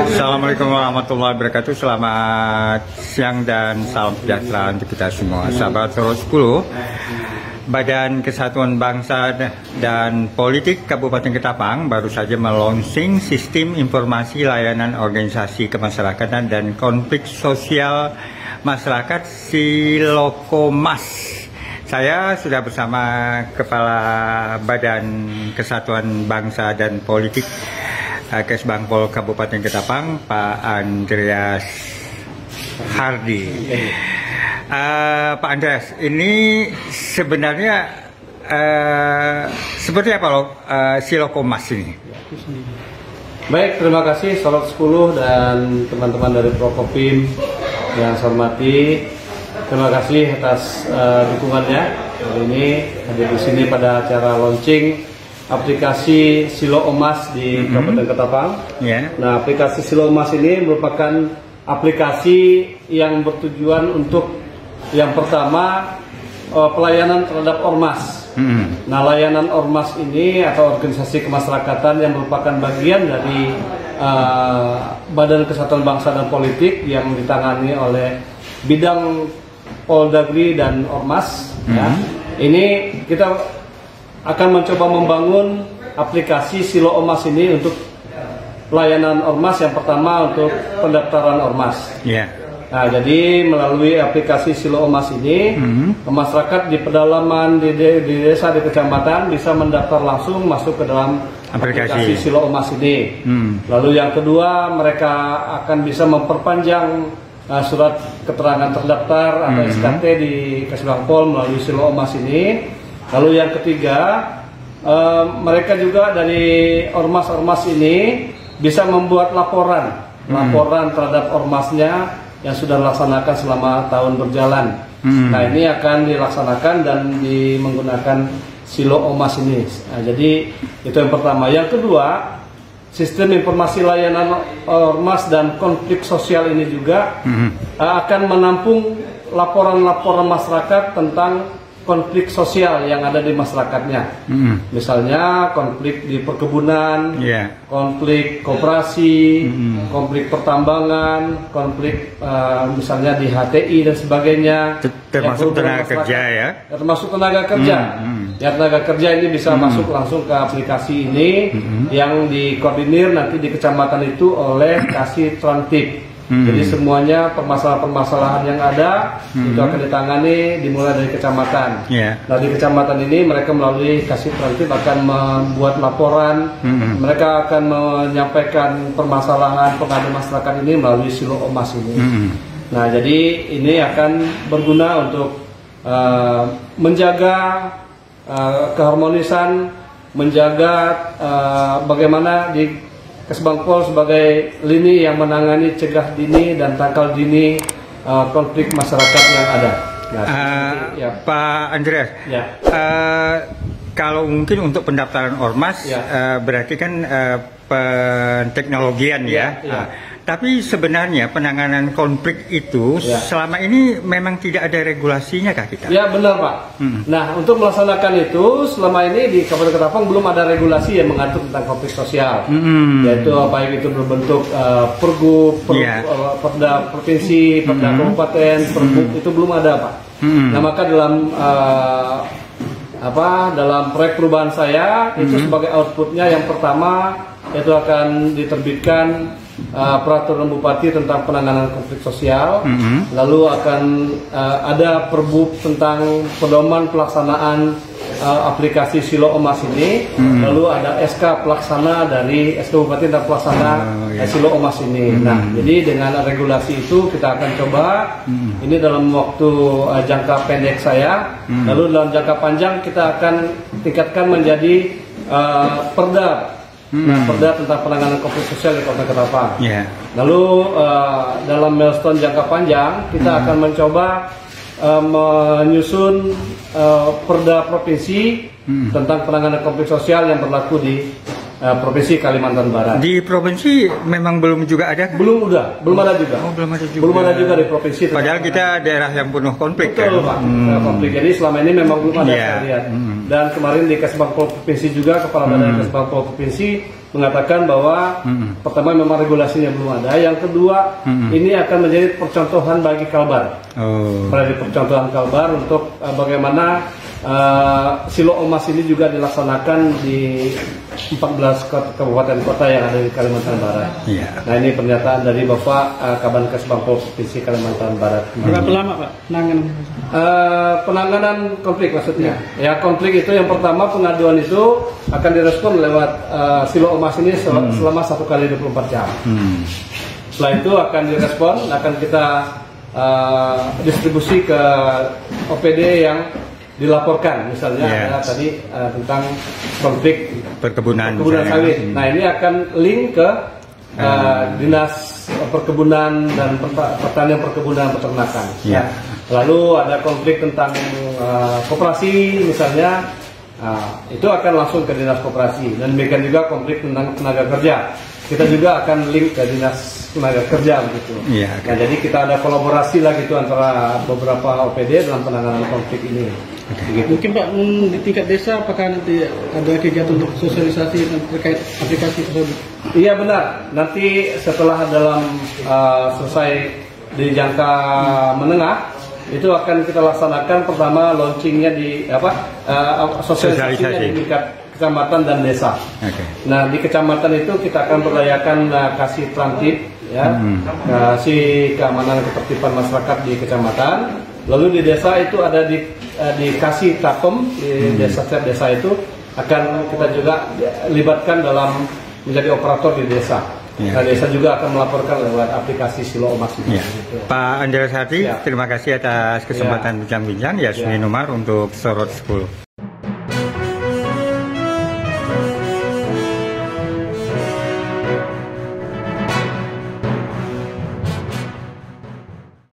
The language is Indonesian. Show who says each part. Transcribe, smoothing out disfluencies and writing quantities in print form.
Speaker 1: Assalamualaikum warahmatullahi wabarakatuh. Selamat siang dan salam sejahtera untuk kita semua. Sahabat Solo 10, Badan Kesatuan Bangsa dan Politik Kabupaten Ketapang baru saja melonsing sistem informasi layanan organisasi kemasyarakatan dan konflik sosial masyarakat Silokomas. Saya sudah bersama Kepala Badan Kesatuan Bangsa dan Politik Kesbangpol Kabupaten Ketapang, Pak Andreas Hardy. Pak Andreas, ini sebenarnya seperti apa loh Silokomas ini?
Speaker 2: Baik, terima kasih Solo 10 dan teman-teman dari Prokopim yang saya hormati. Terima kasih atas dukungannya. Hari ini hadir di sini pada acara launching aplikasi Silokomas di Kabupaten Ketapang. Nah, aplikasi Silokomas ini merupakan aplikasi yang bertujuan untuk yang pertama pelayanan terhadap ormas. Nah, layanan ormas ini atau organisasi kemasyarakatan yang merupakan bagian dari Badan Kesatuan Bangsa dan Politik yang ditangani oleh bidang Poldagri dan Ormas. Ya. Ini kita akan mencoba membangun aplikasi Silokomas ini untuk pelayanan ormas. Yang pertama untuk pendaftaran ormas. Nah, jadi melalui aplikasi Silokomas ini, masyarakat di pedalaman, di desa, di kecamatan bisa mendaftar langsung masuk ke dalam aplikasi Silokomas ini. Lalu yang kedua, mereka akan bisa memperpanjang surat keterangan terdaftar atau SKT di Kesbangpol melalui Silokomas ini. Lalu yang ketiga, mereka juga dari ormas-ormas ini bisa membuat laporan terhadap ormasnya yang sudah dilaksanakan selama tahun berjalan. Nah, ini akan dilaksanakan dan menggunakan Silokomas ini. Nah, jadi itu yang pertama. Yang kedua, sistem informasi layanan ormas dan konflik sosial ini juga akan menampung laporan-laporan masyarakat tentang konflik sosial yang ada di masyarakatnya. Misalnya konflik di perkebunan, konflik koperasi, konflik pertambangan, konflik misalnya di HTI dan sebagainya.
Speaker 1: Termasuk tenaga kerja ya?
Speaker 2: Termasuk tenaga kerja. Ya, tenaga kerja ini bisa masuk langsung ke aplikasi ini yang dikoordinir nanti di kecamatan itu oleh Kasih Trantip. Jadi semuanya permasalahan-permasalahan yang ada itu akan ditangani dimulai dari kecamatan. Nah, di kecamatan ini mereka melalui Kasih Trantip akan membuat laporan. Mereka akan menyampaikan permasalahan pengaduan masyarakat ini melalui Silokomas ini. Nah, jadi ini akan berguna untuk menjaga keharmonisan, menjaga bagaimana di Kesbangpol sebagai lini yang menangani cegah dini dan tangkal dini konflik masyarakat yang ada. Nah,
Speaker 1: Pak Andreas, kalau mungkin untuk pendaftaran ormas berarti kan teknologian tapi sebenarnya penanganan konflik itu selama ini memang tidak ada regulasinya kah kita? Ya, benar Pak.
Speaker 2: Nah, untuk melaksanakan itu selama ini di Kabupaten Ketapang belum ada regulasi yang mengatur tentang konflik sosial. Yaitu baik itu berbentuk pergub, perda provinsi, perda kabupaten, pergub itu belum ada Pak. Nah, maka dalam proyek perubahan saya itu sebagai outputnya yang pertama itu akan diterbitkan peraturan bupati tentang penanganan konflik sosial, lalu akan ada perbub tentang pedoman pelaksanaan aplikasi Silokomas ini, lalu ada SK pelaksana dari SK Bupati tentang pelaksana Silokomas ini. Nah, jadi dengan regulasi itu kita akan coba ini dalam waktu jangka pendek saya, lalu dalam jangka panjang kita akan tingkatkan menjadi perda. Nah, perda tentang penanganan konflik sosial di Kota Ketapang. Lalu dalam milestone jangka panjang kita akan mencoba menyusun perda provinsi tentang penanganan konflik sosial yang berlaku di Provinsi Kalimantan Barat.
Speaker 1: Di provinsi memang belum juga ada?
Speaker 2: Belum ada juga. Belum ada juga di provinsi.
Speaker 1: Padahal kita daerah yang penuh konflik.
Speaker 2: Betul, Pak. Konflik. Jadi selama ini memang belum ada saya lihat. Dan kemarin di Kesbangpol Provinsi juga Kepala Badan Kesbangpol Provinsi mengatakan bahwa pertama memang regulasinya belum ada, yang kedua ini akan menjadi percontohan bagi Kalbar, menjadi percontohan Kalbar untuk bagaimana Silo Emas ini juga dilaksanakan di 14 kabupaten kota yang ada di Kalimantan Barat. Nah, ini pernyataan dari Bapak Kabankes Bangpol Provinsi Kalimantan Barat.
Speaker 3: Berapa lama Pak
Speaker 2: penanganan konflik maksudnya? Ya, konflik itu yang pertama pengaduan itu akan direspon lewat Silo Emas ini selama 1 kali 24 jam. Setelah itu akan direspon, akan kita distribusi ke OPD yang dilaporkan, misalnya ada tadi tentang konflik
Speaker 1: perkebunan
Speaker 2: sawit. Nah, ini akan link ke dinas perkebunan dan pertanian, perkebunan, peternakan. Lalu ada konflik tentang koperasi misalnya, itu akan langsung ke dinas koperasi. Dan demikian juga konflik tentang tenaga kerja, kita juga akan link ke dinas tenaga kerja begitu. Nah, jadi kita ada kolaborasi lah gitu antara beberapa OPD dalam penanganan konflik ini.
Speaker 3: Mungkin Pak, di tingkat desa apakah nanti ada kegiatan untuk sosialisasi terkait aplikasi tersebut?
Speaker 2: Iya benar, nanti setelah dalam selesai di jangka menengah itu akan kita laksanakan pertama launchingnya di sosialisasinya di tingkat kecamatan dan desa. Nah, di kecamatan itu kita akan berdayakan kasih transtip, ya, kasih keamanan ketertiban masyarakat di kecamatan. Lalu di desa itu ada dikasih takom di setiap desa itu akan kita juga libatkan dalam menjadi operator di desa. Nah, desa juga akan melaporkan lewat aplikasi Silo Emas.
Speaker 1: Pak Andreas Hardy, terima kasih atas kesempatan bincang-bincang. Yasmin Umar untuk Sorot 10.